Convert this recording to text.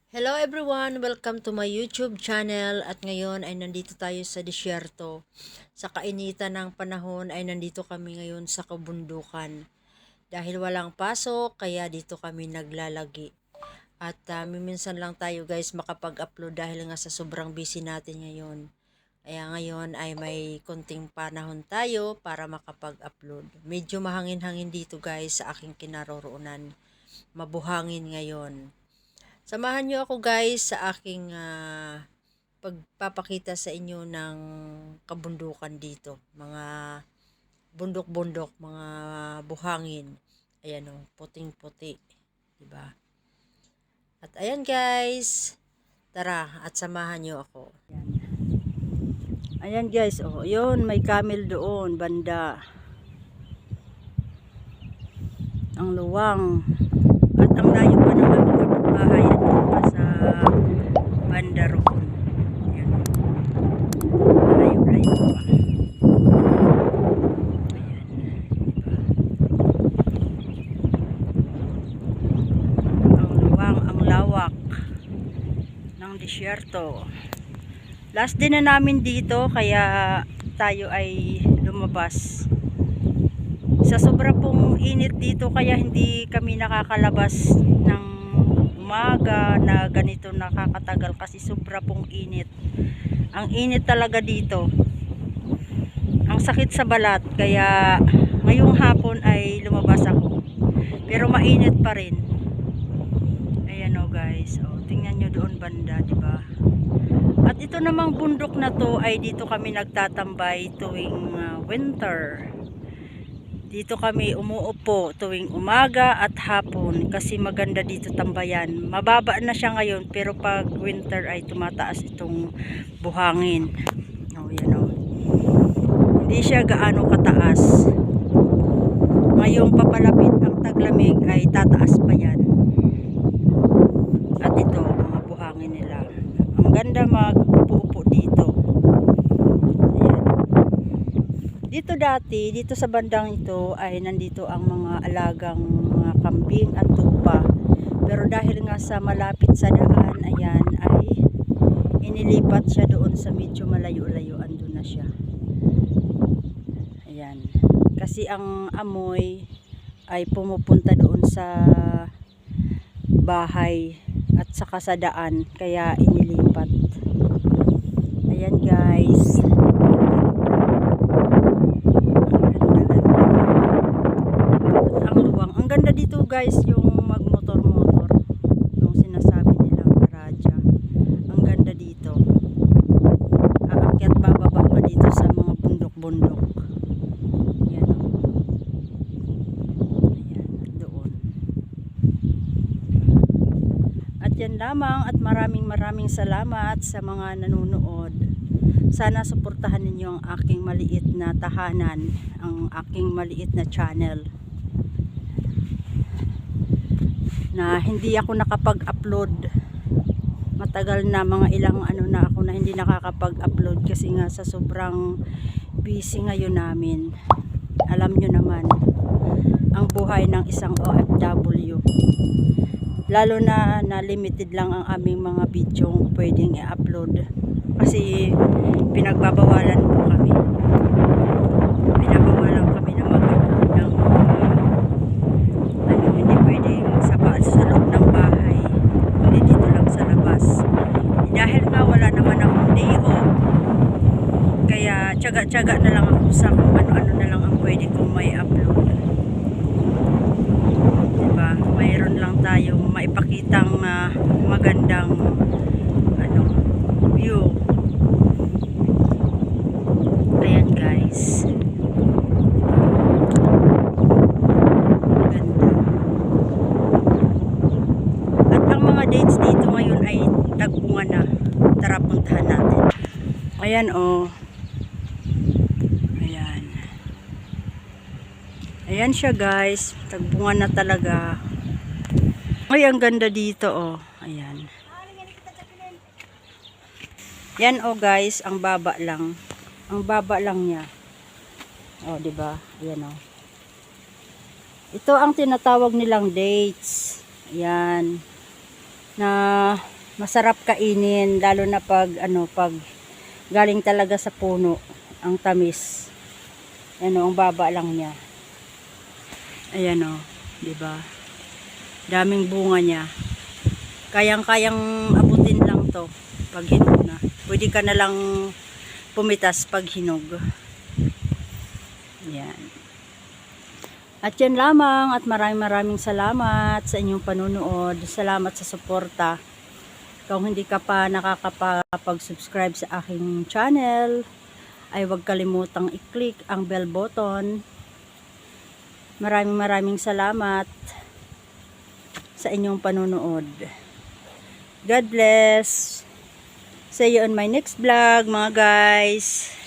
Hello everyone! Welcome to my YouTube channel at ngayon ay nandito tayo sa disyerto. Sa kainitan ng panahon ay nandito kami ngayon sa kabundukan. Dahil walang pasok kaya dito kami naglalagi. At minsan lang tayo guys makapag-upload dahil nga sa sobrang busy natin ngayon. Kaya ngayon ay may konting panahon tayo para makapag-upload. Medyo mahangin-hangin dito guys sa aking kinaroroonan. Mabuhangin ngayon. Samahan nyo ako guys sa aking pagpapakita sa inyo ng kabundukan dito. Mga bundok-bundok, mga buhangin. Ayan o, puting-puti. Diba? At ayan guys, tara at samahan nyo ako. Ayan guys, oh, yun may camel doon, banda. Ang luwang. At ang layo pa ng aming kapitbahay at pa sa banda roon. Ayan. Malayo-layo pa. Ayan. Diba? Ang luwang, ang lawak ng disyerto. Last din na namin dito kaya tayo ay lumabas. Sa sobra pong init dito kaya hindi kami nakakalabas ng umaga na ganito nakakatagal kasi sobra pong init. Ang init talaga dito. Ang sakit sa balat kaya ngayong hapon ay lumabas ako. Pero mainit pa rin. Ayan o guys. O, tingnan nyo doon banda, diba? At ito namang bundok na to ay dito kami nagtatambay tuwing winter. Dito kami umuupo tuwing umaga at hapon kasi maganda dito tambayan. Mababa na siya ngayon pero pag winter ay tumataas itong buhangin. Oh, yan oh. Hindi siya gaano kataas. Ngayong papalapit ang taglamig ay tataas pa yan. At ito, mga buhangin nila. Ang ganda mag-upo-upo dito. Dito dati, dito sa bandang ito ay nandito ang mga alagang mga kambing at tupa. Pero dahil nga sa malapit sa daan, ayan, ay inilipat siya doon sa medyo malayo-layo. Andun na siya. Ayan. Kasi ang amoy ay pumupunta doon sa bahay at saka sa daan. Kaya inilipat. Ayan guys. Ganda dito guys yung magmotor-motor, yung sinasabi nilang radya. Ang ganda dito. Aakyat bababa ka dito sa mga bundok-bundok. Yan o. Ayan, doon. At yan lamang at maraming salamat sa mga nanonood. Sana suportahan ninyo ang aking maliit na tahanan, ang aking maliit na channel. Na hindi ako nakapag-upload. Matagal na, mga ilang ano na ako na hindi nakakapag-upload kasi nga sa sobrang busy ngayon namin. Alam nyo naman ang buhay ng isang OFW. Lalo na limited lang ang aming mga video pwedeng i-upload kasi pinagbabawalan po kami. Pinabawalan kami na mag-upload ng hindi pwedeng sa loob ng bahay, hindi dito lang sa labas. Dahil nga wala naman akong day off, kaya tiyaga-tiyaga na lang ako sa kung ano-ano na lang ang pwede kong may upload. Diba? Mayroon lang tayong maipakitang magandang view. Ayan guys. Dates dito ngayon ay tagbunga na. Tara puntahan natin. Ayan oh. Ayan. Ayan siya guys. Tagbunga na talaga. Ay ang ganda dito oh. Ayan. Yan oh guys, ang baba lang. Ang baba lang niya. Oh, di ba? Ayan oh. Ito ang tinatawag nilang dates. Ayan. Na Masarap kainin lalo na pag pag galing talaga sa puno ang tamis. Ang baba lang niya. Ayan o, 'di ba? Daming bunga niya. Kayang-kayang abutin lang 'to pag hinog na. Pwede ka na lang pumitas pag hinog. Yan. At yan lamang at maraming salamat sa inyong panunood. Salamat sa suporta. Kung hindi ka pa nakakapag-subscribe sa aking channel, ay huwag kalimutang i-click ang bell button. Maraming salamat sa inyong panunood. God bless. See you on my next vlog, mga guys.